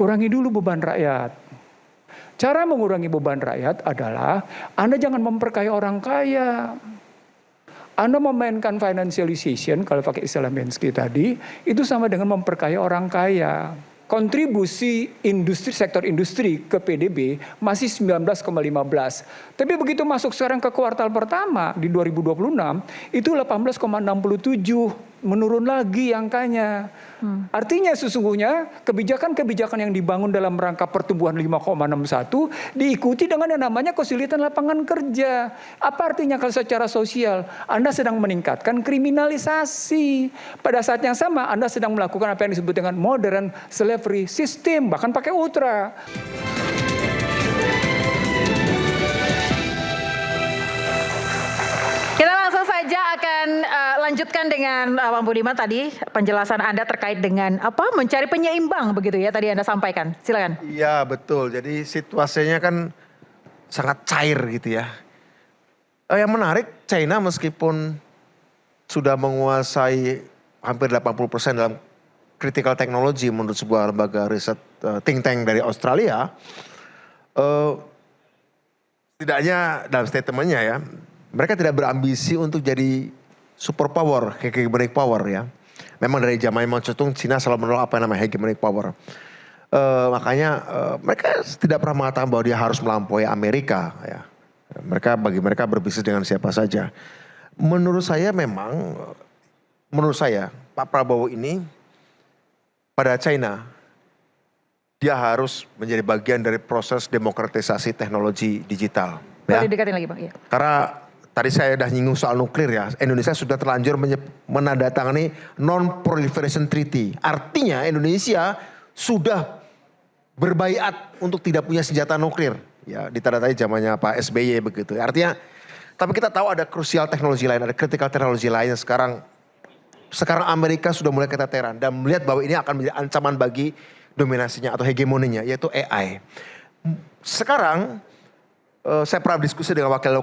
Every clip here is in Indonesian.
kurangi dulu beban rakyat. Cara mengurangi beban rakyat adalah Anda jangan memperkaya orang kaya. Anda memainkan financialization, kalau pakai istilah Bensky tadi, itu sama dengan memperkaya orang kaya. Kontribusi industri, sektor industri ke PDB masih 19,15. Tapi begitu masuk sekarang ke kuartal pertama di 2026, itu 18,67. Menurun lagi angkanya. Artinya sesungguhnya kebijakan-kebijakan yang dibangun dalam rangka pertumbuhan 5,61 diikuti dengan yang namanya kesulitan lapangan kerja. Apa artinya kalau secara sosial? Anda sedang meningkatkan kriminalisasi. Pada saat yang sama Anda sedang melakukan apa yang disebut dengan modern slavery system, bahkan pakai ultra. Kita langsung saja akan lanjutkan dengan Bang Budiman tadi penjelasan Anda terkait dengan apa mencari penyeimbang begitu ya tadi Anda sampaikan. Silakan. Iya betul, jadi situasinya kan sangat cair gitu ya. Yang menarik China meskipun sudah menguasai hampir 80% dalam critical technology menurut sebuah lembaga riset think tank dari Australia. Setidaknya dalam statementnya ya, mereka tidak berambisi untuk jadi superpower, hegemonic power ya. Memang dari zaman Mao Zedong Cina selalu menolak apa yang namanya hegemonic power. Makanya mereka tidak pernah mengatakan bahwa dia harus melampaui Amerika ya. Bagi mereka berbisnis dengan siapa saja. Menurut saya Pak Prabowo ini pada China dia harus menjadi bagian dari proses demokratisasi teknologi digital. Boleh didekatin lagi Bang. Ya. Karena tadi saya sudah nyinggung soal nuklir ya. Indonesia sudah terlanjur menandatangani Non-Proliferation Treaty. Artinya Indonesia sudah berbaiat untuk tidak punya senjata nuklir. Ya, ditandatangani zamannya Pak SBY begitu. Artinya, tapi kita tahu ada krusial teknologi lain, ada critical teknologi lain yang sekarang Amerika sudah mulai keteteran dan melihat bahwa ini akan menjadi ancaman bagi dominasinya atau hegemoninya, yaitu AI. Sekarang saya pernah diskusi dengan wakil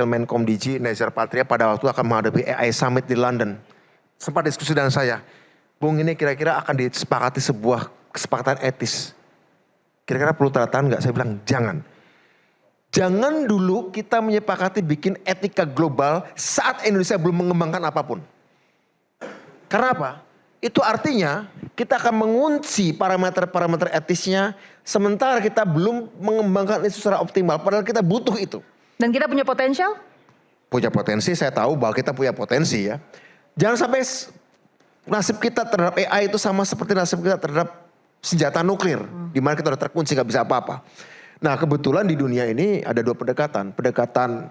Menkom DG Nezar Patria pada waktu akan menghadapi AI Summit di London. Sempat diskusi dengan saya, Bung ini kira-kira akan disepakati sebuah kesepakatan etis. Kira-kira perlu tanda tangan nggak? Saya bilang jangan. Jangan dulu kita menyepakati bikin etika global saat Indonesia belum mengembangkan apapun. Karena apa? Itu artinya kita akan mengunci parameter-parameter etisnya sementara kita belum mengembangkan itu secara optimal. Padahal kita butuh itu. Dan kita punya potensial? Punya potensi, saya tahu bahwa kita punya potensi ya. Jangan sampai nasib kita terhadap AI itu sama seperti nasib kita terhadap senjata nuklir. Dimana kita udah terkunci gak bisa apa-apa. Nah kebetulan di dunia ini ada dua pendekatan. Pendekatan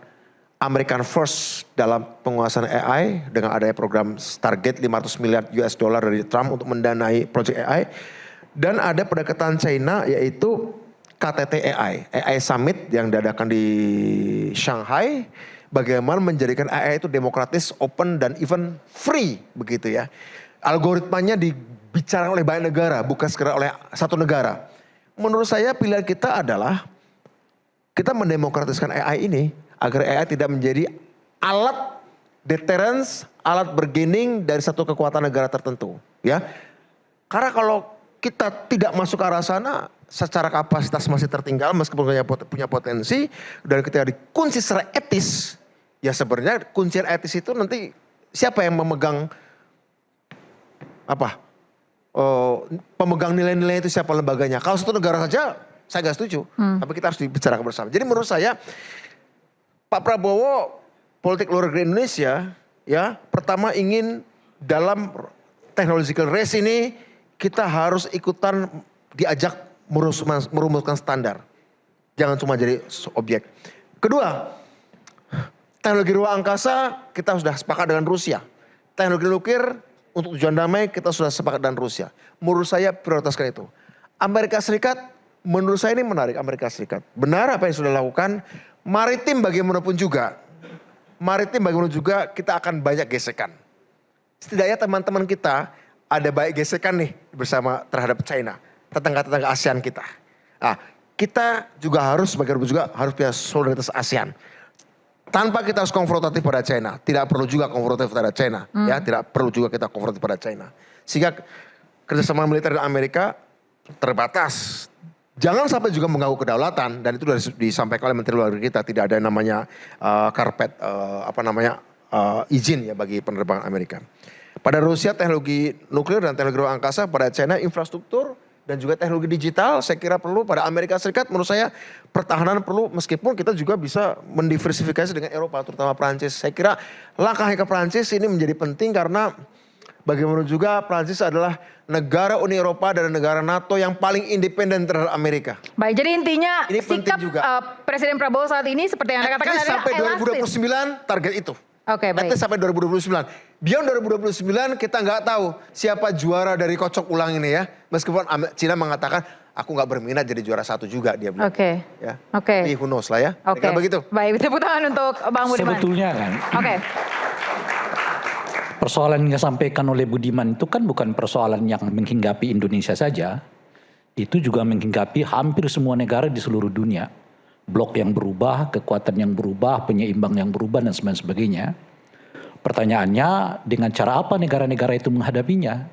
American First dalam penguasaan AI dengan adanya program target 500 miliar US dollar dari Trump untuk mendanai proyek AI. Dan ada pendekatan China yaitu KTT AI Summit yang diadakan di Shanghai. Bagaimana menjadikan AI itu demokratis, open dan even free begitu ya. Algoritmanya dibicarakan oleh banyak negara, bukan sekedar oleh satu negara. Menurut saya pilihan kita adalah kita mendemokratiskan AI ini agar AI tidak menjadi alat deterrence, alat bargaining dari satu kekuatan negara tertentu, ya. Karena kalau kita tidak masuk ke arah sana, secara kapasitas masih tertinggal meskipun punya potensi, dan ketika dikunci secara etis, ya sebenarnya kuncian etis itu nanti siapa yang memegang apa? Pemegang nilai-nilai itu siapa lembaganya? Kalau satu negara saja, saya nggak setuju. Tapi kita harus dibicarakan bersama. Jadi menurut saya Pak Prabowo politik luar negeri Indonesia ya pertama ingin dalam technological race ini kita harus ikutan diajak merumuskan standar. Jangan cuma jadi objek. Kedua, teknologi ruang angkasa kita sudah sepakat dengan Rusia. Teknologi nuklir untuk tujuan damai kita sudah sepakat dengan Rusia. Menurut saya prioritaskan itu. Amerika Serikat menurut saya ini menarik Amerika Serikat. Benar apa yang sudah dilakukan. Maritim bagaimanapun juga kita akan banyak gesekan. Setidaknya teman-teman kita ada banyak gesekan nih bersama terhadap China, tetangga-tetangga ASEAN kita. Nah, kita juga harus punya solidaritas ASEAN. Tanpa kita harus konfrontatif pada China, tidak perlu juga konfrontatif pada China, ya tidak perlu juga kita konfrontatif pada China. Sehingga kerjasama militer dengan Amerika terbatas. Jangan sampai juga mengganggu kedaulatan, dan itu sudah disampaikan oleh Menteri Luar Negeri kita, tidak ada yang namanya karpet izin ya bagi penerbangan Amerika. Pada Rusia teknologi nuklir dan teknologi ruang angkasa, pada China infrastruktur dan juga teknologi digital saya kira perlu, pada Amerika Serikat menurut saya pertahanan perlu, meskipun kita juga bisa mendiversifikasi dengan Eropa terutama Prancis. Saya kira langkahnya ke Prancis ini menjadi penting karena bagaimanapun juga Prancis adalah negara Uni Eropa dan negara NATO yang paling independen terhadap Amerika. Baik, jadi intinya ini sikap juga. Presiden Prabowo saat ini seperti yang Anda katakan adalah sampai elastis. 2029 target itu. Oke, baik. Sampai 2029. Beyond 2029 kita nggak tahu siapa juara dari kocok ulang ini ya. Meskipun Cina mengatakan aku nggak berminat jadi juara satu juga dia bilang. Oke. Ya. Oke. Tapi who knows lah ya. Oke. Begitu. Baik, tepuk tangan untuk Bang Budiman. Sebetulnya kan. Oke. Persoalan yang disampaikan oleh Budiman itu kan bukan persoalan yang menghinggapi Indonesia saja. Itu juga menghinggapi hampir semua negara di seluruh dunia. Blok yang berubah, kekuatan yang berubah, penyeimbang yang berubah dan sebagainya. Pertanyaannya dengan cara apa negara-negara itu menghadapinya?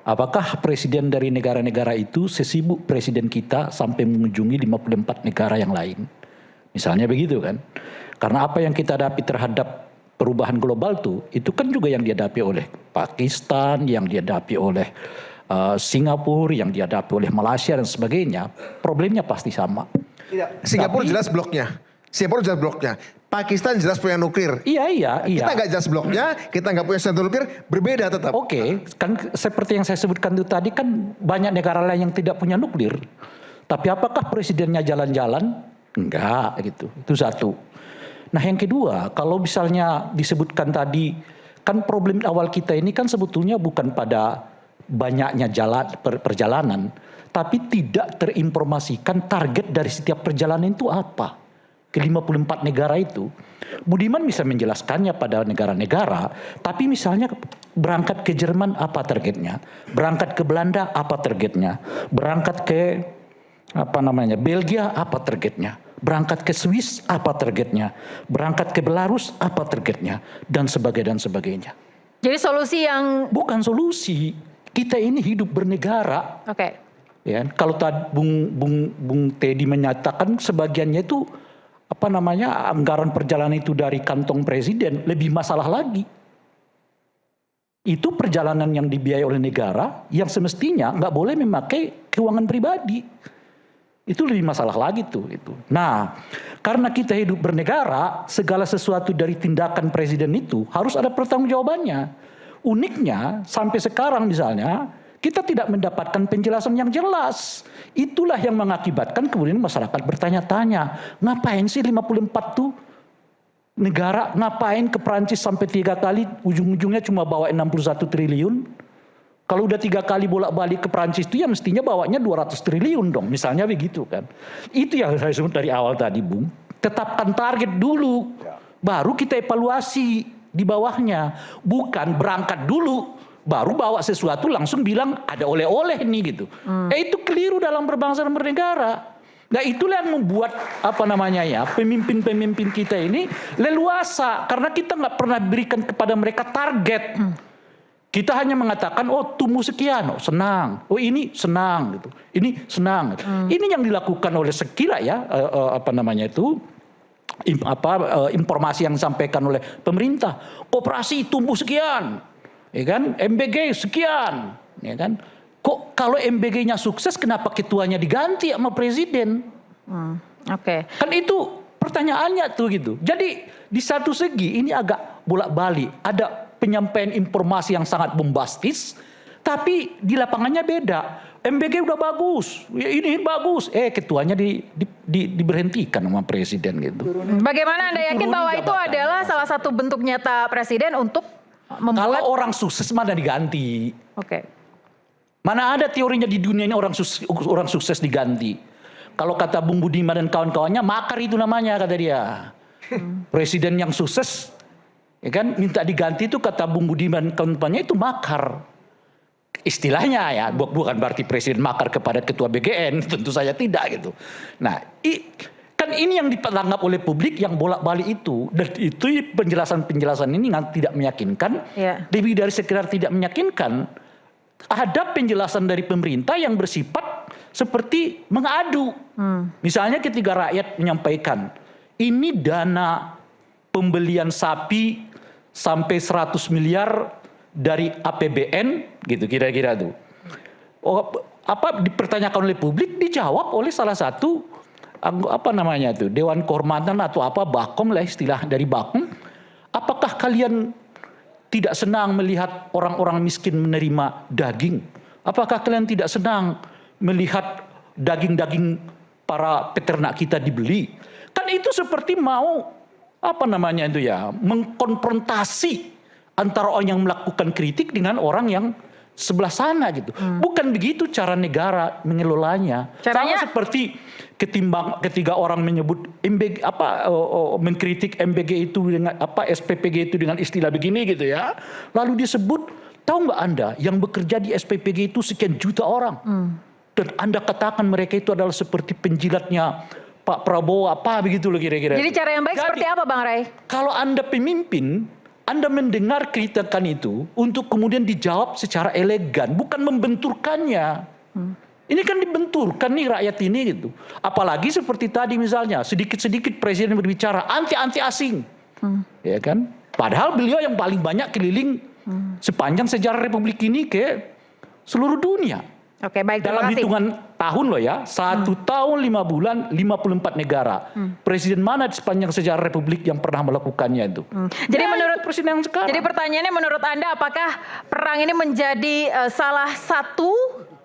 Apakah presiden dari negara-negara itu sesibuk presiden kita sampai mengunjungi 54 negara yang lain? Misalnya begitu kan. Karena apa yang kita hadapi terhadap perubahan global itu kan juga yang dihadapi oleh Pakistan, yang dihadapi oleh Singapura, yang dihadapi oleh Malaysia dan sebagainya. Problemnya pasti sama. Tidak. Singapura jelas bloknya. Singapura jelas bloknya. Pakistan jelas punya nuklir. Iya. Kita nggak jelas bloknya, kita nggak punya senjata nuklir, berbeda tetap. Oke, kan seperti yang saya sebutkan itu tadi kan banyak negara lain yang tidak punya nuklir. Tapi apakah presidennya jalan-jalan? Enggak gitu. Itu satu. Nah yang kedua, kalau misalnya disebutkan tadi, kan problem awal kita ini kan sebetulnya bukan pada banyaknya perjalanan, tapi tidak terinformasikan target dari setiap perjalanan itu apa. Ke 54 negara itu. Budiman bisa menjelaskannya pada negara-negara, tapi misalnya berangkat ke Jerman apa targetnya? Berangkat ke Belanda apa targetnya? Berangkat ke Belgia apa targetnya? Berangkat ke Swiss apa targetnya? Berangkat ke Belarus apa targetnya? Dan sebagainya. Jadi solusi yang bukan solusi. Kita ini hidup bernegara. Oke. Ya, kalau tadi Bung Teddy menyatakan sebagiannya itu anggaran perjalanan itu dari kantong presiden, lebih masalah lagi. Itu perjalanan yang dibiayai oleh negara yang semestinya nggak boleh memakai keuangan pribadi. Itu lebih masalah lagi tuh itu. Nah, karena kita hidup bernegara, segala sesuatu dari tindakan presiden itu harus ada pertanggungjawabannya. Uniknya sampai sekarang misalnya kita tidak mendapatkan penjelasan yang jelas. Itulah yang mengakibatkan kemudian masyarakat bertanya-tanya, ngapain sih 54 tuh negara, ngapain ke Perancis sampai 3 kali, ujung-ujungnya cuma bawa 61 triliun. Kalau udah 3 kali bolak-balik ke Perancis itu ya mestinya bawanya 200 triliun dong, misalnya begitu kan. Itu yang saya sebut dari awal tadi, Bung. Tetapkan target dulu, baru kita evaluasi di bawahnya. Bukan berangkat dulu, baru bawa sesuatu langsung bilang ada oleh-oleh nih gitu. Itu keliru dalam berbangsa dan bernegara. Nah itulah yang membuat pemimpin-pemimpin kita ini leluasa. Karena kita nggak pernah berikan kepada mereka target. Kita hanya mengatakan, oh tumbuh sekian, oh senang, oh ini senang gitu, ini senang. Ini yang dilakukan oleh sekira ya, informasi yang disampaikan oleh pemerintah. Koperasi tumbuh sekian, ya kan? MBG sekian, ya kan? Kok kalau MBG-nya sukses, kenapa ketuanya diganti sama presiden? Oke. Kan itu pertanyaannya tuh gitu. Jadi di satu segi ini agak bolak-balik, ada penyampaian informasi yang sangat bombastis, tapi di lapangannya beda. MBG udah bagus, ya ini bagus, ketuanya diberhentikan sama presiden gitu. Bagaimana Anda yakin bahwa itu adalah salah satu bentuk nyata presiden untuk membuat... Kalau orang sukses mana diganti? Oke. Mana ada teorinya di dunia ini orang sukses diganti? Kalau kata Bung Budiman dan kawan-kawannya, makar itu namanya kata dia. Presiden yang sukses, ya kan, minta diganti itu kata Bung Budiman kawan-kawannya itu makar. Istilahnya ya, bukan berarti presiden makar kepada ketua BGN, tentu saja tidak gitu. Nah, kan ini yang ditanggap oleh publik yang bolak-balik itu, dan itu penjelasan-penjelasan ini tidak meyakinkan, lebih dari sekedar tidak meyakinkan. Ada penjelasan dari pemerintah yang bersifat seperti mengadu. Misalnya ketika rakyat menyampaikan, ini dana pembelian sapi sampai 100 miliar dari APBN gitu kira-kira tuh. Dipertanyakan oleh publik, dijawab oleh salah satu Dewan Kehormatan atau Bakom lah istilah dari Bakom. Apakah kalian tidak senang melihat orang-orang miskin menerima daging? Apakah kalian tidak senang melihat daging-daging para peternak kita dibeli? Kan itu seperti mau mengkonfrontasi antara orang yang melakukan kritik dengan orang yang sebelah sana gitu. Bukan begitu cara negara mengelolanya. Caranya sama seperti ketika orang menyebut mengkritik MBG itu dengan SPPG itu dengan istilah begini gitu ya. Lalu disebut, tahu nggak Anda yang bekerja di SPPG itu sekian juta orang. Dan Anda katakan mereka itu adalah seperti penjilatnya Pak Prabowo begitu loh kira-kira. Jadi cara yang baik seperti apa Bang Ray? Kalau Anda pemimpin, Anda mendengar kritikan itu untuk kemudian dijawab secara elegan, bukan membenturkannya. Ini kan dibenturkan nih rakyat ini gitu. Apalagi seperti tadi misalnya, sedikit-sedikit presiden berbicara anti asing. Ya kan? Padahal beliau yang paling banyak keliling sepanjang sejarah Republik ini ke seluruh dunia. Oke, baik. Dalam hitungan tahun loh ya, 1 tahun 5 bulan 54 negara. Presiden mana di sepanjang sejarah Republik yang pernah melakukannya itu? Jadi menurut presiden yang sekarang. Jadi pertanyaannya menurut Anda apakah perang ini menjadi salah satu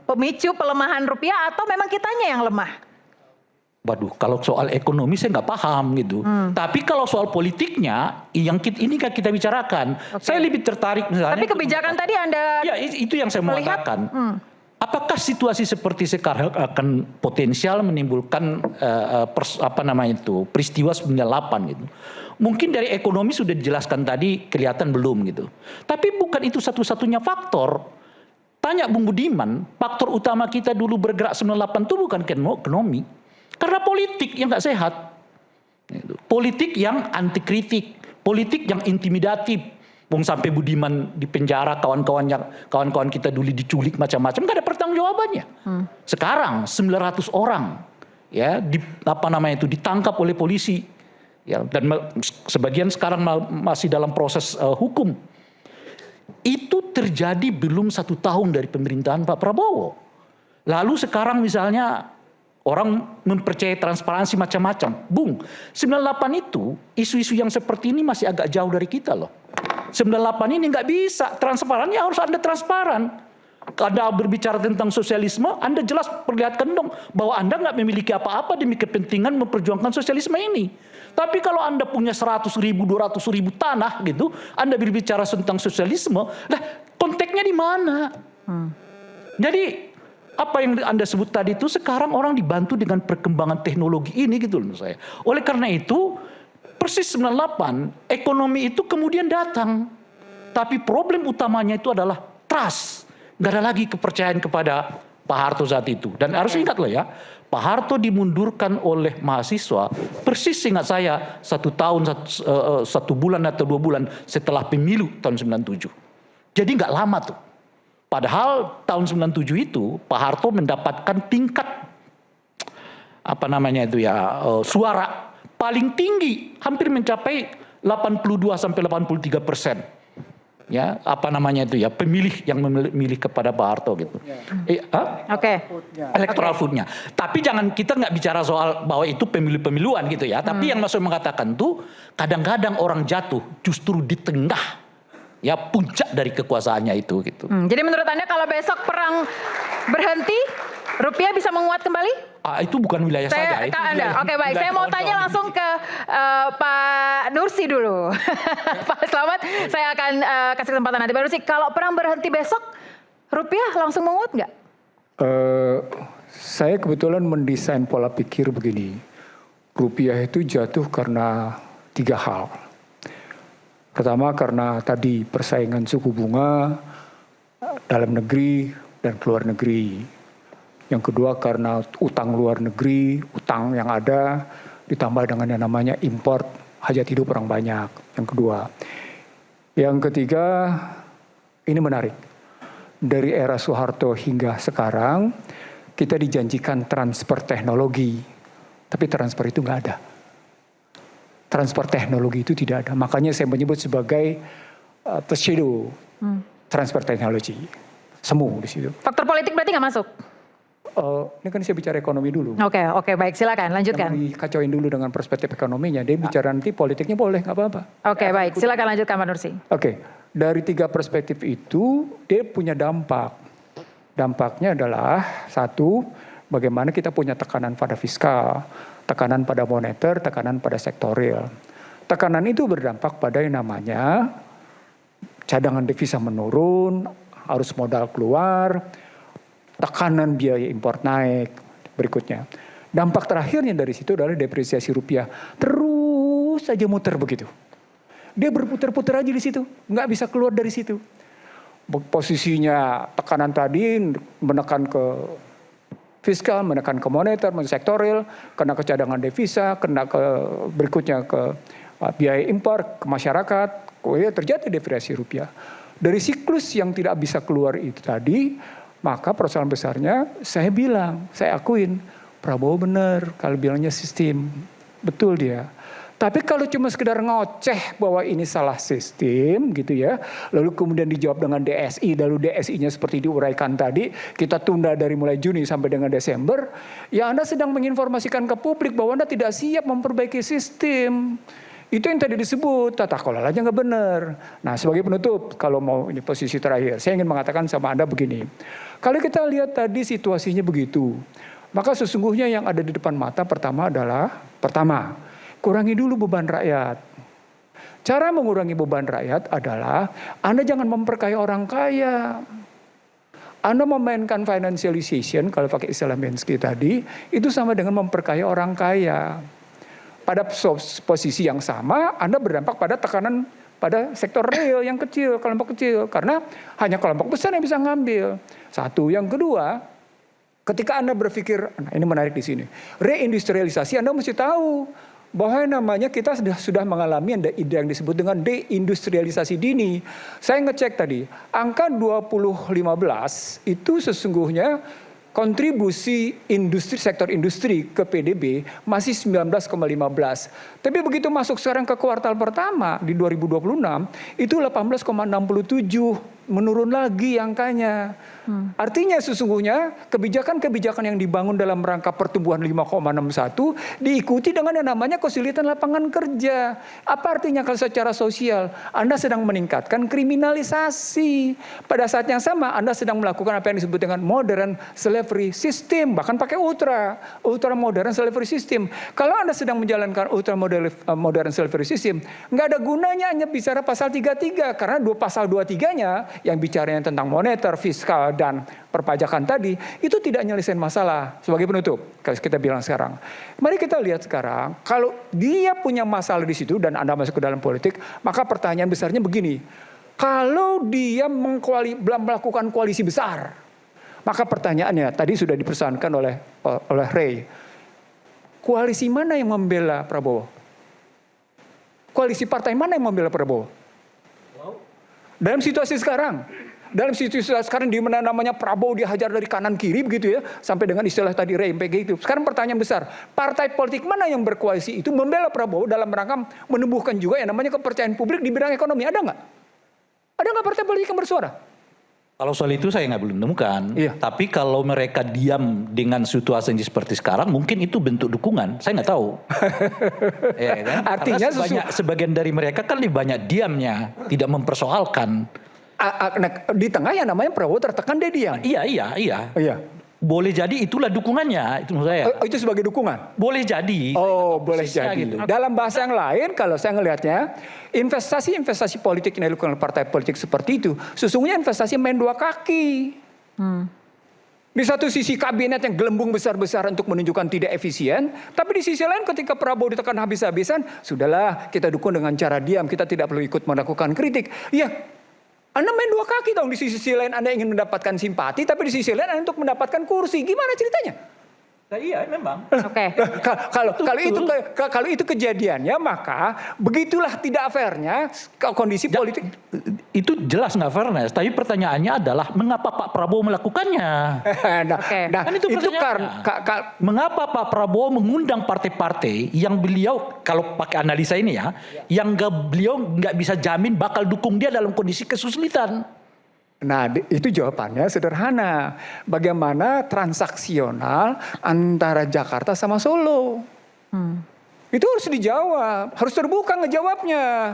pemicu pelemahan rupiah atau memang kitanya yang lemah? Waduh, kalau soal ekonomi saya nggak paham gitu. Tapi kalau soal politiknya, ini kan kita bicarakan. Saya lebih tertarik misalnya. Tapi kebijakan tadi Anda ya itu yang saya mau katakan. Apakah situasi seperti sekarang akan potensial menimbulkan peristiwa 98 gitu? Mungkin dari ekonomi sudah dijelaskan tadi kelihatan belum gitu. Tapi bukan itu satu-satunya faktor. Tanya Bung Budiman, faktor utama kita dulu bergerak 98 itu bukan ekonomi, karena politik yang nggak sehat, politik yang anti kritik, politik yang intimidatif. Sampai Budiman di penjara, kawan-kawan kita dulu diculik macam-macam, gak ada pertanggungjawabannya. Sekarang 900 orang ya ditangkap oleh polisi ya, dan sebagian sekarang masih dalam proses hukum. Itu terjadi belum 1 tahun dari pemerintahan Pak Prabowo. Lalu sekarang misalnya orang mempercayai transparansi macam-macam. 98 itu isu-isu yang seperti ini masih agak jauh dari kita loh. 98 ini nggak bisa transparannya, harus Anda transparan. Anda berbicara tentang sosialisme, Anda jelas perlihatkan dong bahwa Anda nggak memiliki apa-apa demi kepentingan memperjuangkan sosialisme ini. Tapi kalau Anda punya 100.000, 200.000 tanah gitu, Anda berbicara tentang sosialisme, lah konteksnya di mana? Jadi apa yang Anda sebut tadi itu sekarang orang dibantu dengan perkembangan teknologi ini gitu loh saya. Oleh karena itu persis 98 ekonomi itu kemudian datang. Tapi problem utamanya itu adalah trust. Gak ada lagi kepercayaan kepada Pak Harto saat itu. Dan harus ingat loh ya, Pak Harto dimundurkan oleh mahasiswa persis ingat saya 1 tahun 1 bulan atau 2 bulan setelah pemilu tahun 97. Jadi gak lama tuh. Padahal tahun 97 itu Pak Harto mendapatkan tingkat suara paling tinggi, hampir mencapai 82-83%. Ya, pemilih yang memilih kepada Pak Harto gitu. Electoral vote-nya. Tapi kita nggak bicara soal bahwa itu pemilu-pemiluan gitu ya. Tapi yang maksud mengatakan tuh kadang-kadang orang jatuh justru di tengah ya puncak dari kekuasaannya itu gitu. Jadi menurut Anda kalau besok perang berhenti, rupiah bisa menguat kembali? Itu bukan wilayah saya. Oke, baik. Saya mau tanya langsung ke Pak Nursi dulu. Pak Slamet, saya akan kasih kesempatan nanti. Pak Nursi, kalau perang berhenti besok, rupiah langsung menguat nggak? Saya kebetulan mendesain pola pikir begini. Rupiah itu jatuh karena 3 hal. Pertama karena tadi persaingan suku bunga dalam negeri dan luar negeri. Yang kedua karena utang luar negeri, utang yang ada ditambah dengan yang namanya import hajat hidup orang banyak. Yang kedua. Yang ketiga, ini menarik. Dari era Soeharto hingga sekarang, kita dijanjikan transfer teknologi, tapi transfer itu nggak ada. Transfer teknologi itu tidak ada. Makanya saya menyebut sebagai pseudo transfer teknologi. Semu di situ. Faktor politik berarti nggak masuk? Ini kan saya bicara ekonomi dulu. Oke, baik, silakan lanjutkan. Jangan dikacauin dulu dengan perspektif ekonominya. Dia bicara nanti politiknya boleh, nggak apa-apa. Oke, baik, silakan lanjutkan Pak Nursi. Oke, dari 3 perspektif itu dia punya dampak. Dampaknya adalah satu, bagaimana kita punya tekanan pada fiskal, tekanan pada moneter, tekanan pada sektorial. Tekanan itu berdampak pada yang namanya cadangan devisa menurun, arus modal keluar, tekanan biaya impor naik. Berikutnya, dampak terakhirnya dari situ adalah depresiasi rupiah. Terus saja muter begitu. Dia berputar-putar aja di situ, nggak bisa keluar dari situ. Posisinya tekanan tadi menekan ke fiskal, menekan ke moneter, sektorial, kena ke cadangan devisa, kena ke berikutnya ke biaya impor, ke masyarakat, terjadi depresiasi rupiah. Dari siklus yang tidak bisa keluar itu tadi, maka persoalan besarnya saya bilang, saya akuin, Prabowo benar kalau bilangnya sistem, betul dia. Tapi kalau cuma sekedar ngoceh bahwa ini salah sistem gitu ya, lalu kemudian dijawab dengan DSI, lalu DSI-nya seperti diuraikan tadi, kita tunda dari mulai Juni sampai dengan Desember, ya Anda sedang menginformasikan ke publik bahwa Anda tidak siap memperbaiki sistem. Itu yang tadi disebut, tata kelolanya nggak benar. Nah sebagai penutup, kalau mau ini posisi terakhir, saya ingin mengatakan sama Anda begini. Kalau kita lihat tadi situasinya begitu, maka sesungguhnya yang ada di depan mata pertama adalah, kurangi dulu beban rakyat. Cara mengurangi beban rakyat adalah Anda jangan memperkaya orang kaya. Anda memainkan financialization, kalau pakai istilah Bensky tadi, itu sama dengan memperkaya orang kaya. Pada posisi yang sama, Anda berdampak pada tekanan pada sektor real yang kecil, kelompok kecil. Karena hanya kelompok besar yang bisa ngambil. Satu. Yang kedua, ketika Anda berpikir, nah ini menarik di sini, reindustrialisasi Anda mesti tahu bahwa namanya kita sudah mengalami yang disebut dengan deindustrialisasi dini. Saya ngecek tadi, angka 2015 itu sesungguhnya kontribusi sektor industri ke PDB masih 19,15. Tapi begitu masuk sekarang ke kuartal pertama di 2026 itu 18,67, menurun lagi angkanya. Artinya sesungguhnya kebijakan-kebijakan yang dibangun dalam rangka pertumbuhan 5,61 diikuti dengan yang namanya kesulitan lapangan kerja. Apa artinya kalau secara sosial? Anda sedang meningkatkan kriminalisasi. Pada saat yang sama Anda sedang melakukan apa yang disebut dengan modern slavery system. Bahkan pakai ultra modern slavery system. Kalau Anda sedang menjalankan ultra modern slavery system, nggak ada gunanya hanya bicara pasal 33. Karena pasal 23-nya yang bicaranya tentang moneter, fiskal, dan perpajakan tadi, itu tidak nyelesain masalah. Sebagai penutup, kita bilang sekarang. Mari kita lihat sekarang, kalau dia punya masalah di situ dan Anda masuk ke dalam politik, maka pertanyaan besarnya begini. Kalau dia melakukan koalisi besar, maka pertanyaannya, tadi sudah dipersoalkan oleh Ray. Koalisi mana yang membela Prabowo? Koalisi partai mana yang membela Prabowo? Dalam situasi sekarang, di mana namanya Prabowo dihajar dari kanan kiri begitu ya, sampai dengan istilah tadi MPG itu. Sekarang pertanyaan besar, partai politik mana yang berkoalisi itu membela Prabowo dalam rangka menumbuhkan juga yang namanya kepercayaan publik di bidang ekonomi? Ada nggak? Ada nggak partai politik yang bersuara? Kalau soal itu saya belum menemukan. Iya. Tapi kalau mereka diam dengan situasi seperti sekarang, mungkin itu bentuk dukungan. Saya nggak tahu. Ya, kan? Artinya sebagian dari mereka kan lebih banyak diamnya, tidak mempersoalkan. Di tengah yang namanya Prabowo tertekan dia diam. Iya. Boleh jadi itulah dukungannya, itu menurut saya. Itu sebagai dukungan? Boleh jadi. Oh, boleh jadi. Gitu. Dalam bahasa yang lain, kalau saya ngelihatnya, investasi politik yang dilakukan oleh partai politik seperti itu, sesungguhnya investasi main dua kaki. Di satu sisi kabinet yang gelembung besar-besaran untuk menunjukkan tidak efisien, tapi di sisi lain ketika Prabowo ditekan habis-habisan, sudahlah kita dukung dengan cara diam, kita tidak perlu ikut melakukan kritik. Iya. Anda main dua kaki dong, di sisi lain Anda ingin mendapatkan simpati, tapi di sisi lain Anda untuk mendapatkan kursi. Gimana ceritanya? Nah, iya memang. Oke. Kalau itu kejadiannya, maka begitulah tidak fairnya kondisi politik. Itu jelas nggak fairness. Tapi pertanyaannya adalah mengapa Pak Prabowo melakukannya? Kan itu karena mengapa Pak Prabowo mengundang partai-partai yang beliau, kalau pakai analisa ini ya, yang beliau nggak bisa jamin bakal dukung dia dalam kondisi kesulitan. Nah, itu jawabannya sederhana. Bagaimana transaksional antara Jakarta sama Solo? Itu harus dijawab, harus terbuka ngejawabnya.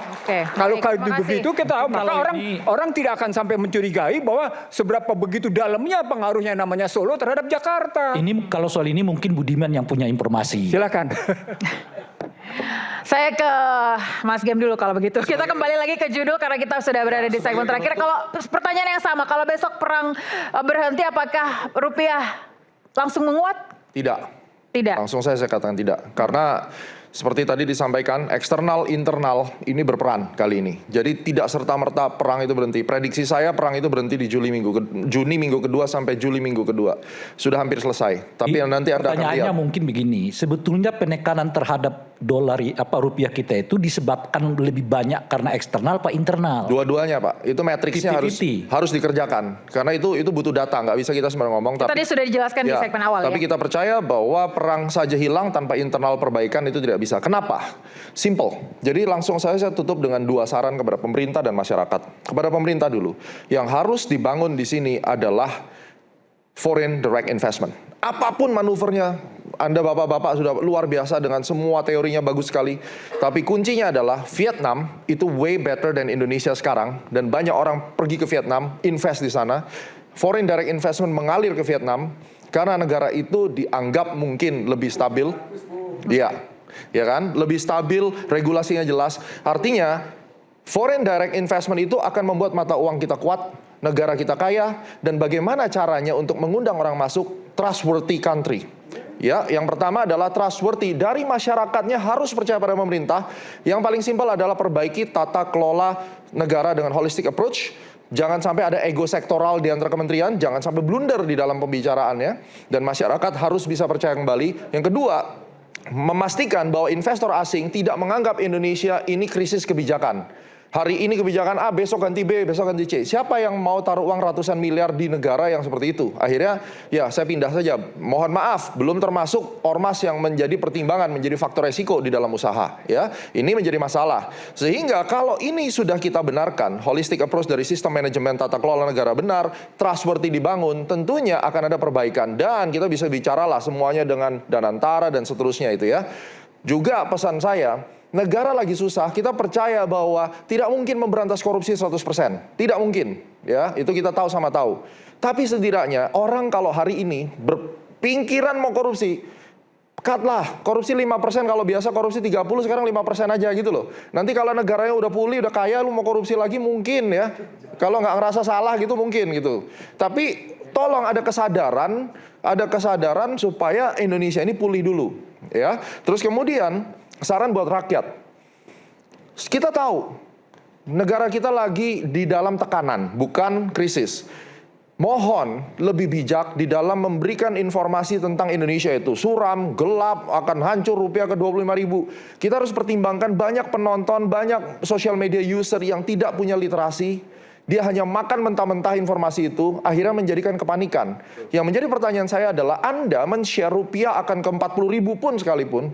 Kalau begitu kita maka orang tidak akan sampai mencurigai bahwa seberapa begitu dalamnya pengaruhnya namanya Solo terhadap Jakarta. Ini kalau soal ini mungkin Budiman yang punya informasi. Silakan. Saya ke Mas Gem dulu kalau begitu. Kita kembali lagi ke judul karena kita sudah berada di segmen terakhir. Kalau pertanyaan yang sama, kalau besok perang berhenti apakah rupiah langsung menguat? Tidak. Langsung saya katakan tidak. Karena seperti tadi disampaikan, eksternal, internal ini berperan kali ini. Jadi tidak serta-merta perang itu berhenti. Prediksi saya perang itu berhenti di Juni minggu kedua sampai Juli minggu kedua. Sudah hampir selesai. Tapi nanti Anda akan lihat. Pertanyaannya mungkin begini, sebetulnya penekanan terhadap rupiah kita itu disebabkan lebih banyak karena eksternal apa internal? Dua-duanya Pak. Itu matriksnya harus dikerjakan. Karena itu butuh data, nggak bisa kita sembarang ngomong. Tadi sudah dijelaskan di segmen awal tapi kita percaya bahwa perang saja hilang tanpa internal perbaikan itu tidak bisa. Kenapa? Simple. Jadi langsung saya tutup dengan 2 saran kepada pemerintah dan masyarakat. Kepada pemerintah dulu. Yang harus dibangun di sini adalah foreign direct investment. Apapun manuvernya, Anda bapak-bapak sudah luar biasa dengan semua teorinya bagus sekali. Tapi kuncinya adalah Vietnam itu way better than Indonesia sekarang. Dan banyak orang pergi ke Vietnam, invest di sana. Foreign direct investment mengalir ke Vietnam. Karena negara itu dianggap mungkin lebih stabil. Ya kan? Lebih stabil, regulasinya jelas. Artinya, foreign direct investment itu akan membuat mata uang kita kuat, negara kita kaya, dan bagaimana caranya untuk mengundang orang masuk trustworthy country. Ya, yang pertama adalah trustworthy dari masyarakatnya harus percaya pada pemerintah. Yang paling simpel adalah perbaiki tata kelola negara dengan holistic approach. Jangan sampai ada ego sektoral di antara kementerian, jangan sampai blunder di dalam pembicaraannya, dan masyarakat harus bisa percaya kembali. Yang kedua, memastikan bahwa investor asing tidak menganggap Indonesia ini krisis kebijakan. Hari ini kebijakan A, besok ganti B, besok ganti C. Siapa yang mau taruh uang ratusan miliar di negara yang seperti itu? Akhirnya, ya saya pindah saja. Mohon maaf, belum termasuk ormas yang menjadi pertimbangan, menjadi faktor resiko di dalam usaha. Ya, ini menjadi masalah. Sehingga kalau ini sudah kita benarkan, holistic approach dari sistem manajemen tata kelola negara benar, trustworthy dibangun, tentunya akan ada perbaikan. Dan kita bisa bicaralah semuanya dengan Danantara dan seterusnya itu ya. Juga pesan saya, negara lagi susah, kita percaya bahwa tidak mungkin memberantas korupsi 100%. Tidak mungkin, ya. Itu kita tahu sama tahu. Tapi setidaknya orang kalau hari ini berpikiran mau korupsi, cutlah korupsi 5%, kalau biasa korupsi 30, sekarang 5% aja gitu loh. Nanti kalau negaranya udah pulih, udah kaya, lu mau korupsi lagi mungkin ya. Kalau nggak ngerasa salah gitu mungkin gitu. Tapi tolong ada kesadaran supaya Indonesia ini pulih dulu, ya. Terus kemudian saran buat rakyat. Kita tahu negara kita lagi di dalam tekanan, bukan krisis. Mohon lebih bijak di dalam memberikan informasi tentang Indonesia itu. Suram, gelap, akan hancur rupiah ke 25.000. Kita harus pertimbangkan banyak penonton, banyak social media user yang tidak punya literasi. Dia hanya makan mentah-mentah informasi itu, akhirnya menjadikan kepanikan. Yang menjadi pertanyaan saya adalah, Anda men-share rupiah akan ke 40.000 pun sekalipun,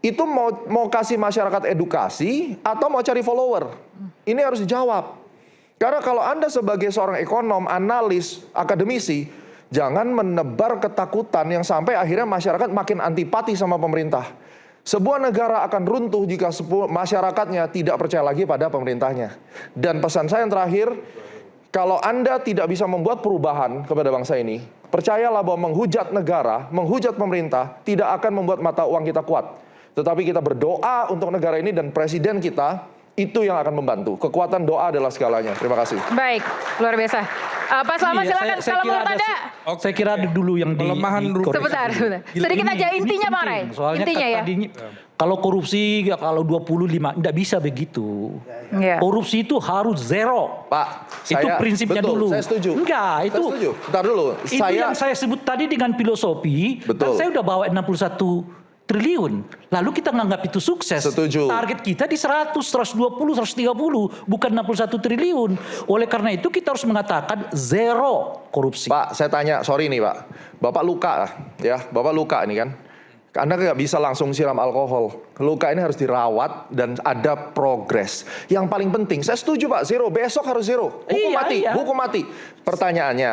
itu mau kasih masyarakat edukasi atau mau cari follower? Ini harus dijawab. Karena kalau Anda sebagai seorang ekonom, analis, akademisi, jangan menebar ketakutan yang sampai akhirnya masyarakat makin antipati sama pemerintah. Sebuah negara akan runtuh jika masyarakatnya tidak percaya lagi pada pemerintahnya. Dan pesan saya yang terakhir, kalau Anda tidak bisa membuat perubahan kepada bangsa ini, percayalah bahwa menghujat negara, menghujat pemerintah, tidak akan membuat mata uang kita kuat. Tetapi kita berdoa untuk negara ini dan presiden kita, itu yang akan membantu. Kekuatan doa adalah segalanya. Terima kasih. Baik, luar biasa. Pak Selamat silakan. Kalau menurut Anda, saya kira dulu yang pelemahan rupiah. Sebentar. Sedikit aja intinya Pak Ray. Soalnya intinya ya. Kalau korupsi, kalau 25, tidak bisa begitu. Iya. Korupsi itu harus zero. Pak, Itu prinsipnya betul, dulu. Saya setuju. Enggak, itu. Saya setuju. Bentar dulu. Itu yang saya sebut tadi dengan filosofi. Betul. Kan saya udah bawa 61 triliun. Lalu kita nganggap itu sukses. Setuju. Target kita di 100, 120, 130. Bukan 61 triliun. Oleh karena itu kita harus mengatakan zero korupsi. Pak, saya tanya, sorry nih Pak. Bapak luka ya, Bapak luka ini kan. Anda nggak bisa langsung siram alkohol. Luka ini harus dirawat dan ada progres. Yang paling penting, saya setuju Pak, zero. Besok harus zero. Hukum Iya, mati, iya. hukum mati. Pertanyaannya,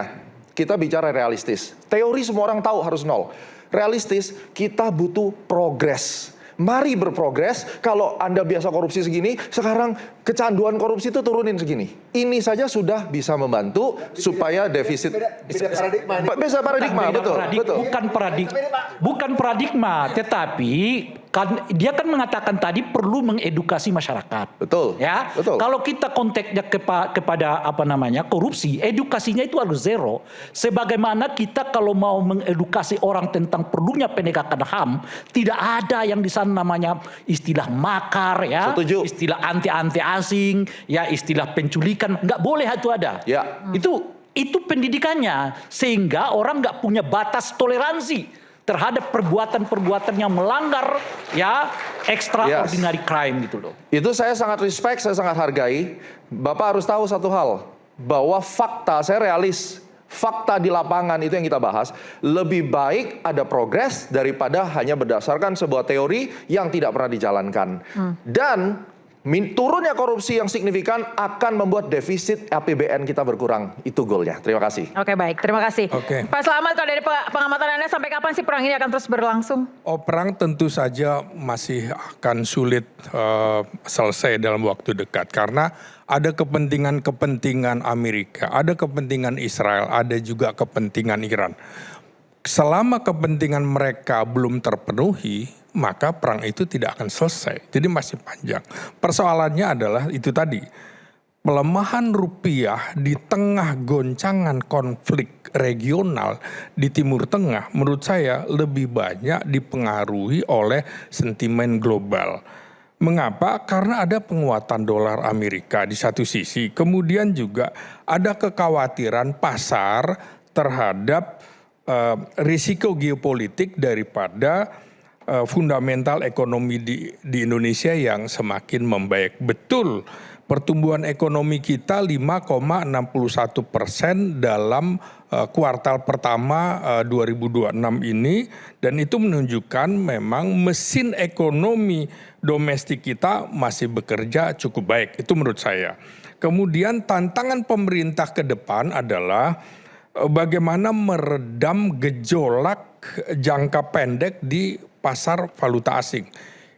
kita bicara realistis. Teori semua orang tahu harus nol. Realistis, kita butuh progres. Mari berprogres. Kalau Anda biasa korupsi segini, sekarang kecanduan korupsi itu turunin segini. Ini saja sudah bisa membantu supaya defisit Beda paradigma nih. Beda paradigma, Beda betul, paradigma, betul. bukan paradigma, tetapi kan dia kan mengatakan tadi perlu mengedukasi masyarakat. Betul, Ya, betul. kalau kita konteksnya kepada apa namanya korupsi, edukasinya itu harus zero. Sebagaimana kita kalau mau mengedukasi orang tentang perlunya penegakan HAM, tidak ada yang di sana namanya istilah makar, ya, Setuju. istilah anti asing, ya, istilah penculikan, nggak boleh itu ada. Ya. Itu pendidikannya, sehingga orang nggak punya batas toleransi terhadap perbuatan-perbuatan yang melanggar, ya, extraordinary crime gitu loh. Itu saya sangat respect, saya sangat hargai. Bapak harus tahu satu hal, bahwa fakta, saya realis, fakta di lapangan itu yang kita bahas, lebih baik ada progres daripada hanya berdasarkan sebuah teori yang tidak pernah dijalankan. Dan turunnya korupsi yang signifikan akan membuat defisit APBN kita berkurang. Itu goalnya. Terima kasih. Oke, baik, terima kasih. Oke. Pak Slamet, kalau dari pengamatan Anda sampai kapan sih perang ini akan terus berlangsung? Perang tentu saja masih akan sulit selesai dalam waktu dekat karena ada kepentingan-kepentingan Amerika, ada kepentingan Israel, ada juga kepentingan Iran. Selama kepentingan mereka belum terpenuhi, maka perang itu tidak akan selesai. Jadi masih panjang. Persoalannya adalah itu tadi. Pelemahan rupiah di tengah goncangan konflik regional di Timur Tengah menurut saya lebih banyak dipengaruhi oleh sentimen global. Mengapa? Karena ada penguatan dolar Amerika di satu sisi. Kemudian juga ada kekhawatiran pasar terhadap risiko geopolitik daripada fundamental ekonomi di Indonesia yang semakin membaik. Betul, pertumbuhan ekonomi kita 5,61% dalam kuartal pertama 2026 ini, dan itu menunjukkan memang mesin ekonomi domestik kita masih bekerja cukup baik. Itu menurut saya. Kemudian tantangan pemerintah ke depan adalah bagaimana meredam gejolak jangka pendek di pasar valuta asing.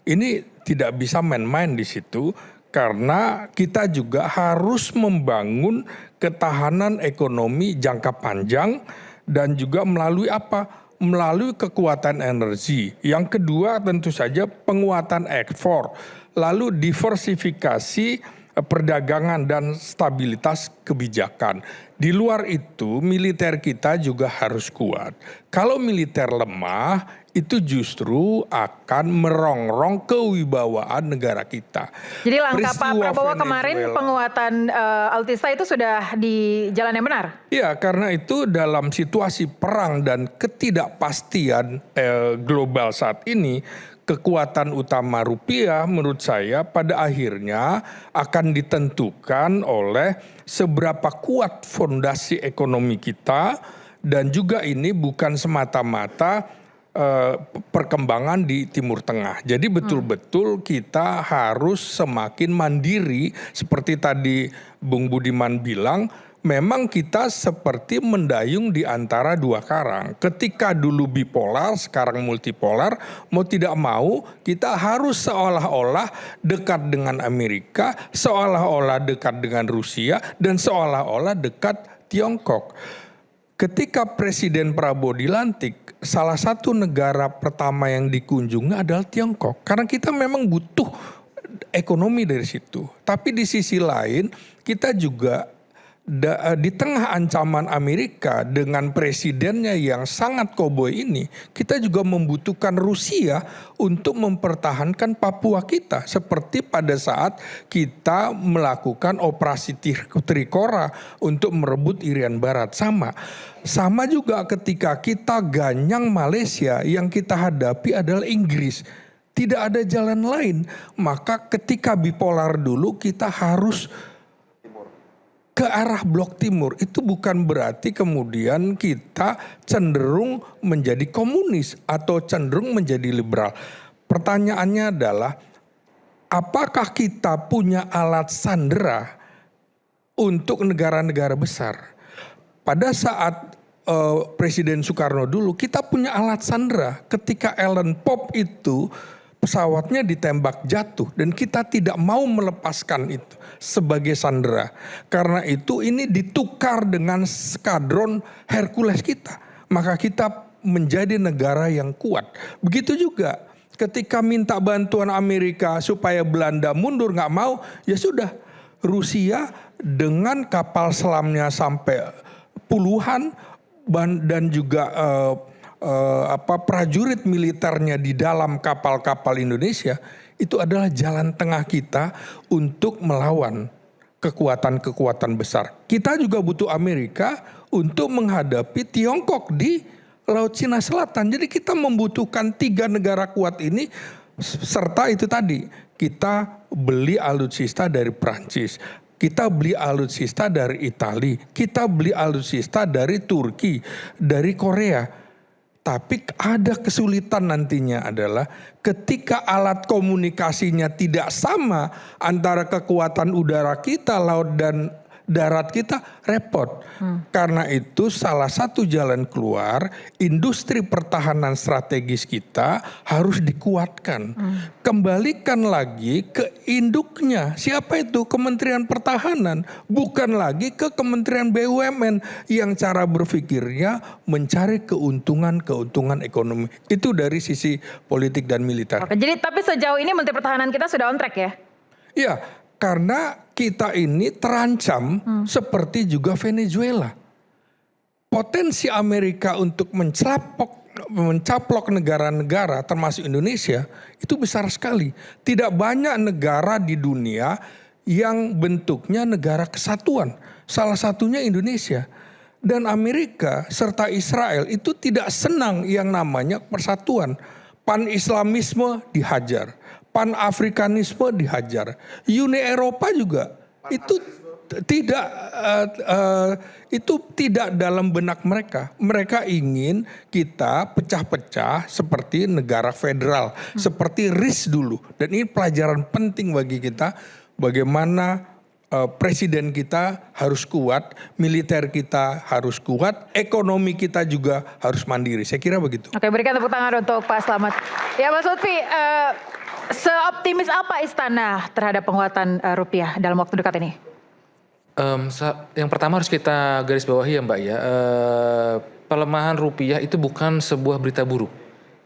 Ini tidak bisa main-main di situ karena kita juga harus membangun ketahanan ekonomi jangka panjang dan juga melalui apa? Melalui kekuatan energi. Yang kedua tentu saja penguatan ekspor, lalu diversifikasi perdagangan dan stabilitas kebijakan. Di luar itu militer kita juga harus kuat. Kalau militer lemah itu justru akan merongrong kewibawaan negara kita. Jadi langkah Pak Peristiwa Prabowo kemarin Venezuela. penguatan alutsista itu sudah di jalan yang benar? Ya, karena itu dalam situasi perang dan ketidakpastian global saat ini, kekuatan utama rupiah menurut saya pada akhirnya akan ditentukan oleh seberapa kuat fondasi ekonomi kita, dan juga ini bukan semata-mata perkembangan di Timur Tengah. Jadi betul-betul kita harus semakin mandiri, seperti tadi Bung Budiman bilang, memang kita seperti mendayung di antara dua karang. Ketika dulu bipolar, sekarang multipolar, mau tidak mau kita harus seolah-olah dekat dengan Amerika, seolah-olah dekat dengan Rusia, dan seolah-olah dekat Tiongkok. Ketika Presiden Prabowo dilantik, salah satu negara pertama yang dikunjungi adalah Tiongkok. Karena kita memang butuh ekonomi dari situ. Tapi di sisi lain, kita juga di tengah ancaman Amerika dengan presidennya yang sangat koboi ini, kita juga membutuhkan Rusia untuk mempertahankan Papua kita. Seperti pada saat kita melakukan operasi Trikora untuk merebut Irian Barat. Sama juga ketika kita ganyang Malaysia, yang kita hadapi adalah Inggris. Tidak ada jalan lain. Maka ketika bipolar dulu kita harus ke arah blok timur. Itu bukan berarti kemudian kita cenderung menjadi komunis atau cenderung menjadi liberal. Pertanyaannya adalah, apakah kita punya alat sandera untuk negara-negara besar? Pada saat Presiden Soekarno dulu, kita punya alat sandera. Ketika Ellen Pop itu pesawatnya ditembak jatuh dan kita tidak mau melepaskan itu sebagai sandera. Karena itu ini ditukar dengan skadron Hercules kita. Maka kita menjadi negara yang kuat. Begitu juga ketika minta bantuan Amerika supaya Belanda mundur, nggak mau, ya sudah. Rusia dengan kapal selamnya sampai puluhan dan juga prajurit militernya di dalam kapal-kapal Indonesia, itu adalah jalan tengah kita untuk melawan kekuatan-kekuatan besar. Kita juga butuh Amerika untuk menghadapi Tiongkok di Laut Cina Selatan. Jadi kita membutuhkan 3 negara kuat ini, serta itu tadi, kita beli alutsista dari Prancis, kita beli alutsista dari Italia, kita beli alutsista dari Turki, dari Korea. Tapi ada kesulitan nantinya adalah ketika alat komunikasinya tidak sama antara kekuatan udara kita, laut dan darat kita, repot. Karena itu salah satu jalan keluar, industri pertahanan strategis kita harus dikuatkan. Kembalikan lagi ke induknya. Siapa itu? Kementerian Pertahanan. Bukan lagi ke Kementerian BUMN yang cara berpikirnya mencari keuntungan ekonomi. Itu dari sisi politik dan militer. Oke, jadi tapi sejauh ini Menteri Pertahanan kita sudah on track ya? Iya, karena kita ini terancam seperti juga Venezuela. Potensi Amerika untuk mencaplok negara-negara termasuk Indonesia itu besar sekali. Tidak banyak negara di dunia yang bentuknya negara kesatuan. Salah satunya Indonesia. Dan Amerika serta Israel itu tidak senang yang namanya persatuan. Pan-Islamisme dihajar. Pan-Afrikanisme dihajar. Uni Eropa juga itu tidak dalam benak mereka. Mereka ingin kita pecah-pecah seperti negara federal, seperti RIS dulu. Dan ini pelajaran penting bagi kita, bagaimana presiden kita harus kuat, militer kita harus kuat, ekonomi kita juga harus mandiri. Saya kira begitu. Oke, berikan tepuk tangan untuk Pak Slamet. Ya Mas Lutfi, seoptimis apa Istana terhadap penguatan rupiah dalam waktu dekat ini? Yang pertama harus kita garis bawahi ya Mbak ya, pelemahan rupiah itu bukan sebuah berita buruk.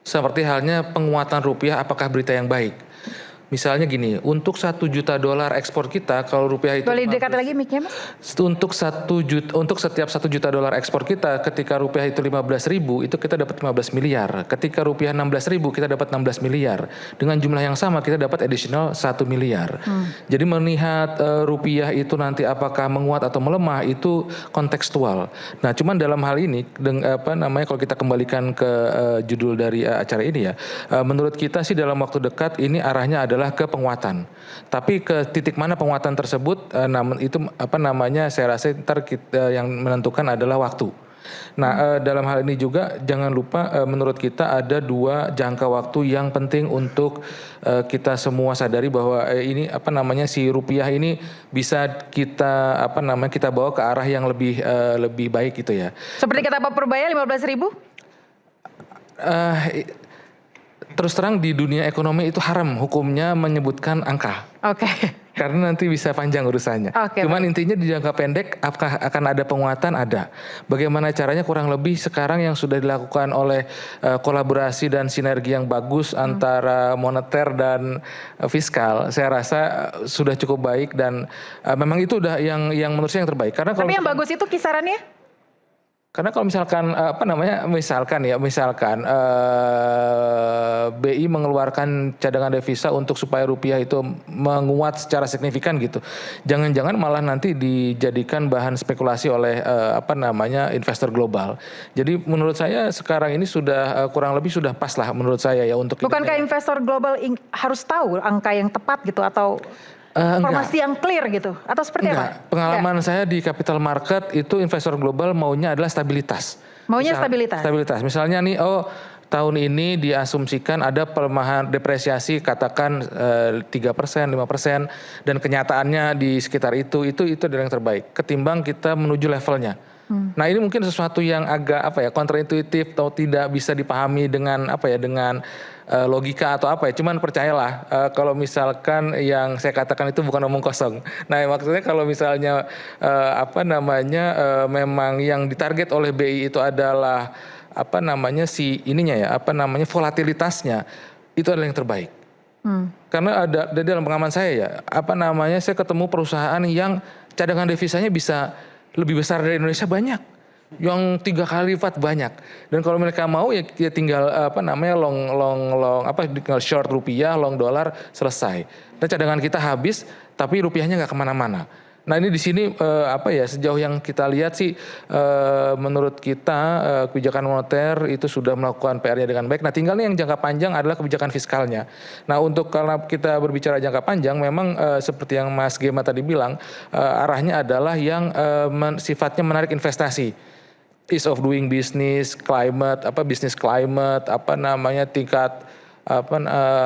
Seperti halnya penguatan rupiah apakah berita yang baik. Misalnya gini, untuk $1 juta ekspor kita, kalau rupiah itu... Boleh dekat lagi mic-nya Mas? Untuk setiap $1 juta ekspor kita, ketika rupiah itu 15.000, itu kita dapat 15 miliar. Ketika rupiah 16.000, kita dapat 16 miliar. Dengan jumlah yang sama, kita dapat additional 1 miliar. Jadi melihat rupiah itu nanti apakah menguat atau melemah, itu kontekstual. Nah, cuman dalam hal ini, kalau kita kembalikan ke judul dari acara ini ya, menurut kita sih dalam waktu dekat ini arahnya adalah ke penguatan. Tapi ke titik mana penguatan tersebut, itu saya rasa ntar yang menentukan adalah waktu. Nah, dalam hal ini juga jangan lupa menurut kita ada 2 jangka waktu yang penting untuk kita semua sadari bahwa ini si rupiah ini bisa kita kita bawa ke arah yang lebih baik gitu ya. Seperti kata Pak Purbaya 15.000? terus terang di dunia ekonomi itu haram hukumnya menyebutkan angka. Oke. Karena nanti bisa panjang urusannya. Cuman intinya di jangka pendek apakah akan ada penguatan? Ada. Bagaimana caranya kurang lebih sekarang yang sudah dilakukan oleh kolaborasi dan sinergi yang bagus antara moneter dan fiskal. Saya rasa sudah cukup baik dan memang itu udah yang menurut saya yang terbaik. Karena kalau tapi yang bagus itu kisarannya? Karena kalau misalkan misalkan BI mengeluarkan cadangan devisa untuk supaya rupiah itu menguat secara signifikan gitu. Jangan-jangan malah nanti dijadikan bahan spekulasi oleh investor global. Jadi menurut saya sekarang ini sudah kurang lebih sudah pas lah menurut saya ya untuk. Bukankah investor global harus tahu angka yang tepat gitu atau informasi yang clear gitu atau seperti apa? Pengalaman saya di capital market itu investor global maunya adalah stabilitas. Maunya stabilitas. Stabilitas. Misalnya nih, tahun ini diasumsikan ada pelemahan depresiasi katakan 3%, 5% dan kenyataannya di sekitar itu adalah yang terbaik ketimbang kita menuju levelnya. Nah, ini mungkin sesuatu yang agak kontraintuitif atau tidak bisa dipahami dengan dengan logika atau cuman percayalah kalau misalkan yang saya katakan itu bukan omong kosong. Nah, maksudnya kalau misalnya memang yang ditarget oleh BI itu adalah volatilitasnya itu adalah yang terbaik. Karena ada dalam pengalaman saya saya ketemu perusahaan yang cadangan devisanya bisa lebih besar dari Indonesia banyak, yang 3 kali lipat banyak. Dan kalau mereka mau ya tinggal tinggal short rupiah, long dolar, selesai. Dan cadangan kita habis, tapi rupiahnya nggak kemana-mana. Nah, ini di sini sejauh yang kita lihat sih menurut kita kebijakan moneter itu sudah melakukan PR-nya dengan baik. Nah, tinggal nih yang jangka panjang adalah kebijakan fiskalnya. Nah, karena kita berbicara jangka panjang memang seperti yang Mas Gema tadi bilang arahnya adalah yang sifatnya menarik investasi. Ease of doing business, climate, business climate, tingkat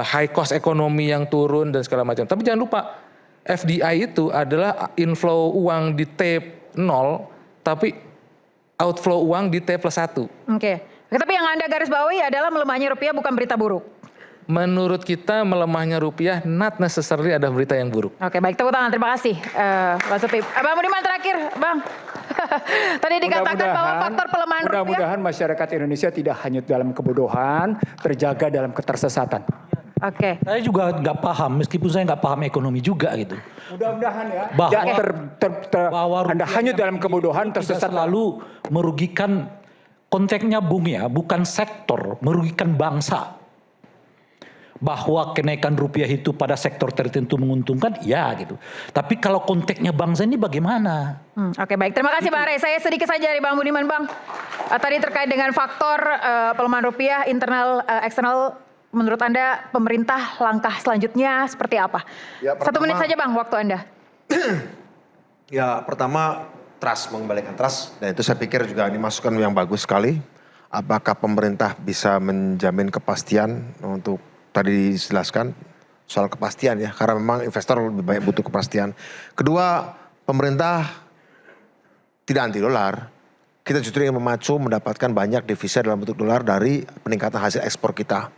high cost ekonomi yang turun dan segala macam. Tapi jangan lupa FDI itu adalah inflow uang di T 0, tapi outflow uang di T plus 1. Oke. Tapi yang Anda garis bawahi adalah melemahnya rupiah bukan berita buruk. Menurut kita melemahnya rupiah not necessarily ada berita yang buruk. Oke, baik, tepuk tangan, terima kasih Pak Supip. Bang Budiman terakhir, Bang. Tadi dikatakan bahwa faktor pelemahan rupiah. Mudah-mudahan masyarakat Indonesia tidak hanyut dalam kebodohan, terjaga dalam ketersesatan. Oke. Saya juga nggak paham, meskipun saya nggak paham ekonomi juga gitu. Mudah-mudahan ya. Bahwa Anda hanyut dalam kebodohan, tersesat selalu merugikan konteksnya Bung ya, bukan sektor, merugikan bangsa. Bahwa kenaikan rupiah itu pada sektor tertentu menguntungkan, ya gitu. Tapi kalau konteksnya bangsa ini bagaimana? Oke, baik. Terima kasih Bang Rey. Saya sedikit saja dari Bang Budiman, Bang. Tadi terkait dengan faktor pelemahan rupiah, internal, eksternal. Menurut Anda pemerintah langkah selanjutnya seperti apa? Ya, 1 menit saja Bang, waktu Anda. Ya, pertama trust, mengembalikan trust. Dan itu saya pikir juga ini masukan yang bagus sekali. Apakah pemerintah bisa menjamin kepastian untuk tadi dijelaskan soal kepastian ya. Karena memang investor lebih banyak butuh kepastian. Kedua, pemerintah tidak anti dolar. Kita justru ingin memacu mendapatkan banyak devisa dalam bentuk dolar dari peningkatan hasil ekspor kita.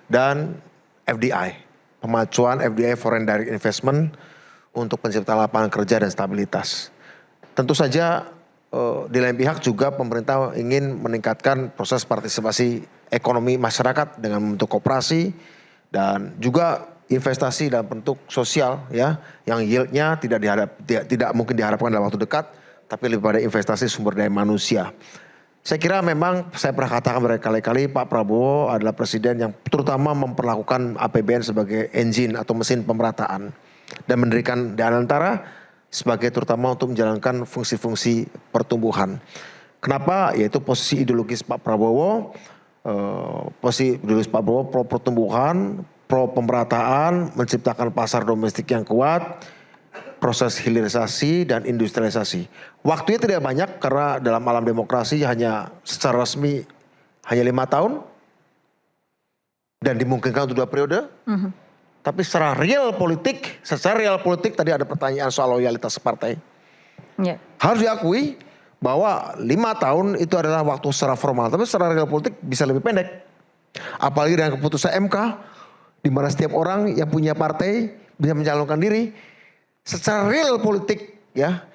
Dan FDI, pemacuan FDI foreign direct investment untuk penciptaan lapangan kerja dan stabilitas. Tentu saja di lain pihak juga pemerintah ingin meningkatkan proses partisipasi ekonomi masyarakat dengan membentuk koperasi dan juga investasi dalam bentuk sosial ya, yang yieldnya tidak mungkin diharapkan dalam waktu dekat, tapi lebih pada investasi sumber daya manusia. Saya kira memang saya pernah katakan berkali-kali Pak Prabowo adalah presiden yang terutama memperlakukan APBN sebagai engine atau mesin pemerataan dan mendirikan di antara sebagai terutama untuk menjalankan fungsi-fungsi pertumbuhan. Kenapa? Yaitu posisi ideologis Pak Prabowo, pro pertumbuhan, pro pemerataan, menciptakan pasar domestik yang kuat, proses hilirisasi dan industrialisasi. Waktunya tidak banyak karena dalam alam demokrasi hanya secara resmi hanya 5 tahun dan dimungkinkan untuk 2 periode. Tapi secara real politik tadi ada pertanyaan soal loyalitas partai. Yeah. Harus diakui bahwa 5 tahun itu adalah waktu secara formal, tapi secara real politik bisa lebih pendek. Apalagi dengan keputusan MK, di mana setiap orang yang punya partai bisa mencalonkan diri secara real politik ya,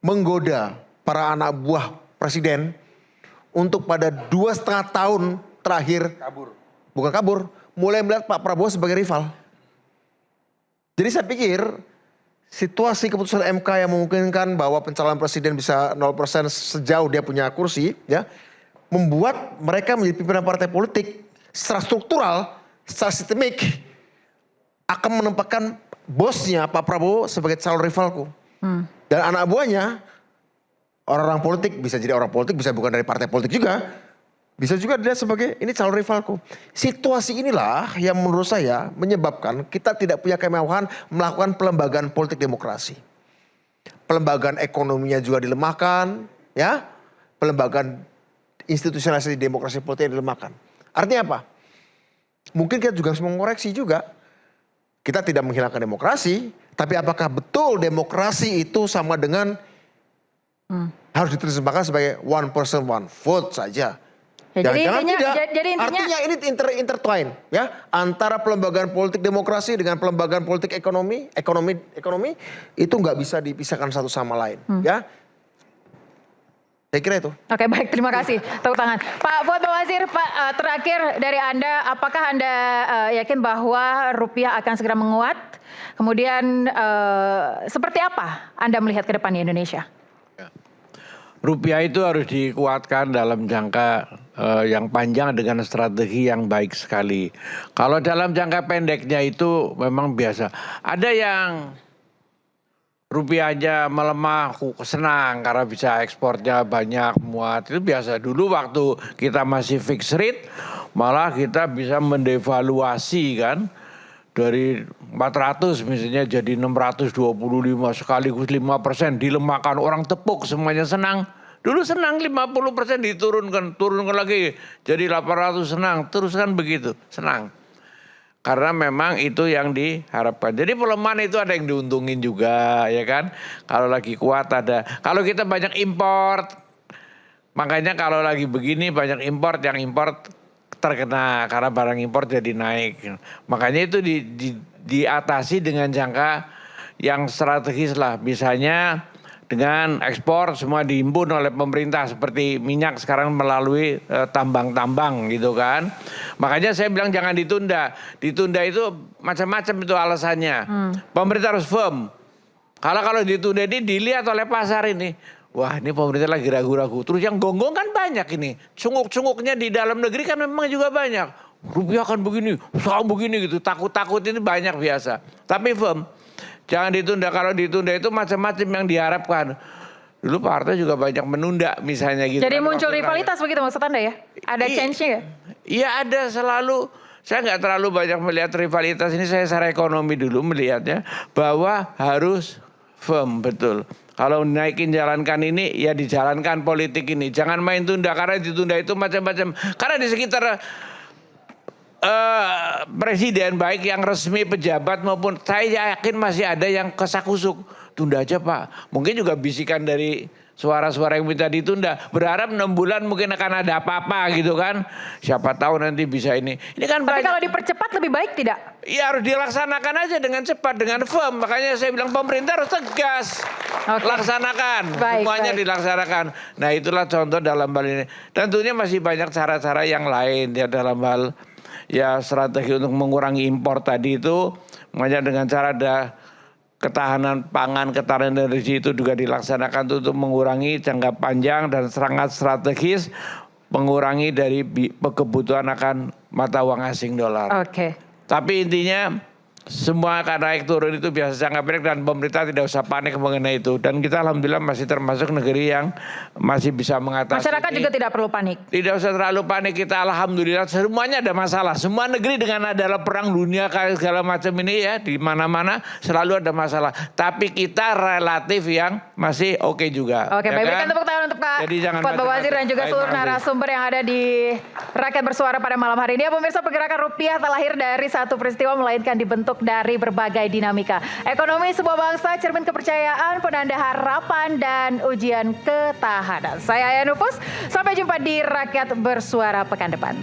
menggoda para anak buah presiden untuk pada 2,5 tahun terakhir bukan kabur, mulai melihat Pak Prabowo sebagai rival. Jadi saya pikir situasi keputusan MK yang memungkinkan bahwa pencalonan presiden bisa 0% sejauh dia punya kursi ya, membuat mereka menjadi pimpinan partai politik secara struktural, secara sistemik akan menempatkan bosnya Pak Prabowo sebagai calon rivalku. Dan anak buahnya orang-orang politik, bisa jadi orang politik, bisa bukan dari partai politik juga, bisa juga dilihat sebagai ini calon rivalku. Situasi inilah yang menurut saya menyebabkan kita tidak punya kemewahan melakukan pelembagaan politik demokrasi. Pelembagaan ekonominya juga dilemahkan, ya, pelembagaan institusionalisasi demokrasi politik dilemahkan. Artinya apa? Mungkin kita juga harus mengoreksi juga. Kita tidak menghilangkan demokrasi, tapi apakah betul demokrasi itu sama dengan harus diterjemahkan sebagai one person one vote saja? Ya, jadi intinya Artinya ini intertwine ya, antara pelembagaan politik demokrasi dengan pelembagaan politik ekonomi itu nggak bisa dipisahkan satu sama lain ya. Saya kira itu. Oke, baik, terima kasih. Tepuk tangan. Pak Fuad Bawazir, Pak, terakhir dari Anda, apakah Anda yakin bahwa rupiah akan segera menguat? Kemudian seperti apa Anda melihat ke depan di Indonesia? Rupiah itu harus dikuatkan dalam jangka yang panjang dengan strategi yang baik sekali. Kalau dalam jangka pendeknya itu memang biasa. Ada yang rupiahnya melemah, senang karena bisa ekspornya banyak, muat. Itu biasa. Dulu waktu kita masih fixed rate, malah kita bisa mendevaluasi kan. Dari 400 misalnya jadi 625 sekaligus 5%, dilemahkan, orang tepuk, semuanya senang. Dulu senang 50% turunkan lagi jadi 800, senang, terus kan begitu, senang. Karena memang itu yang diharapkan. Jadi pelemahan itu ada yang diuntungin juga ya kan. Kalau lagi kuat ada. Kalau kita banyak import, makanya kalau lagi begini banyak import, yang import terkena karena barang import jadi naik. Makanya itu diatasi dengan jangka yang strategis lah. Misalnya dengan ekspor semua dihimpun oleh pemerintah seperti minyak sekarang melalui tambang-tambang gitu kan. Makanya saya bilang jangan ditunda. Ditunda itu macam-macam itu alasannya. Pemerintah harus firm. Kalau ditunda ini dilihat oleh pasar ini. Wah, ini pemerintah lagi ragu-ragu. Terus yang gonggong kan banyak ini. Cunguk-cunguknya di dalam negeri kan memang juga banyak. Rupiah kan begini, saham begini gitu. Takut-takut ini banyak biasa. Tapi firm. Jangan ditunda. Kalau ditunda itu macam-macam yang diharapkan. Dulu partai juga banyak menunda misalnya gitu. Jadi muncul rivalitas begitu maksud Anda ya? Ada change-nya ya? Iya ada selalu. Saya nggak terlalu banyak melihat rivalitas ini. Saya secara ekonomi dulu melihatnya bahwa harus firm betul. Kalau naikin jalankan ini ya dijalankan politik ini. Jangan main tunda karena ditunda itu macam-macam. Karena di sekitar presiden baik yang resmi pejabat maupun saya yakin masih ada yang kesakusuk. Tunda aja Pak. Mungkin juga bisikan dari suara-suara yang minta ditunda. Berharap 6 bulan mungkin akan ada apa-apa gitu kan. Siapa tahu nanti bisa ini. Ini kan tapi banyak. kalau dipercepat lebih baik tidak? Iya harus dilaksanakan aja dengan cepat, dengan firm. Makanya saya bilang pemerintah harus tegas. Laksanakan. Semuanya dilaksanakan. Nah itulah contoh dalam hal ini. Tentunya masih banyak cara-cara yang lain ya dalam hal ya strategi untuk mengurangi impor tadi itu. Makanya dengan cara ada ketahanan pangan, ketahanan energi itu juga dilaksanakan untuk mengurangi jangka panjang dan sangat strategis mengurangi dari kebutuhan akan mata uang asing dolar. Oke. Tapi intinya semua akan naik turun itu biasa jangka pendek dan pemerintah tidak usah panik mengenai itu. Dan kita alhamdulillah masih termasuk negeri yang masih bisa mengatasi. Masyarakat juga tidak perlu panik. Tidak usah terlalu panik, kita alhamdulillah semuanya ada masalah. Semua negeri dengan adalah perang dunia segala macam ini ya di mana-mana selalu ada masalah. Tapi kita relatif yang masih oke juga. Oke, ya berikan kan? tepuk tangan untuk Pak Fuad Bawazir dan juga seluruh narasumber yang ada di Rakyat Bersuara pada malam hari ini. Ya pemirsa, pergerakan rupiah tak lahir dari satu peristiwa melainkan dibentuk dari berbagai dinamika. Ekonomi sebuah bangsa cermin kepercayaan, penanda harapan dan ujian ketahanan. Saya Aya Nufus, sampai jumpa di Rakyat Bersuara pekan depan.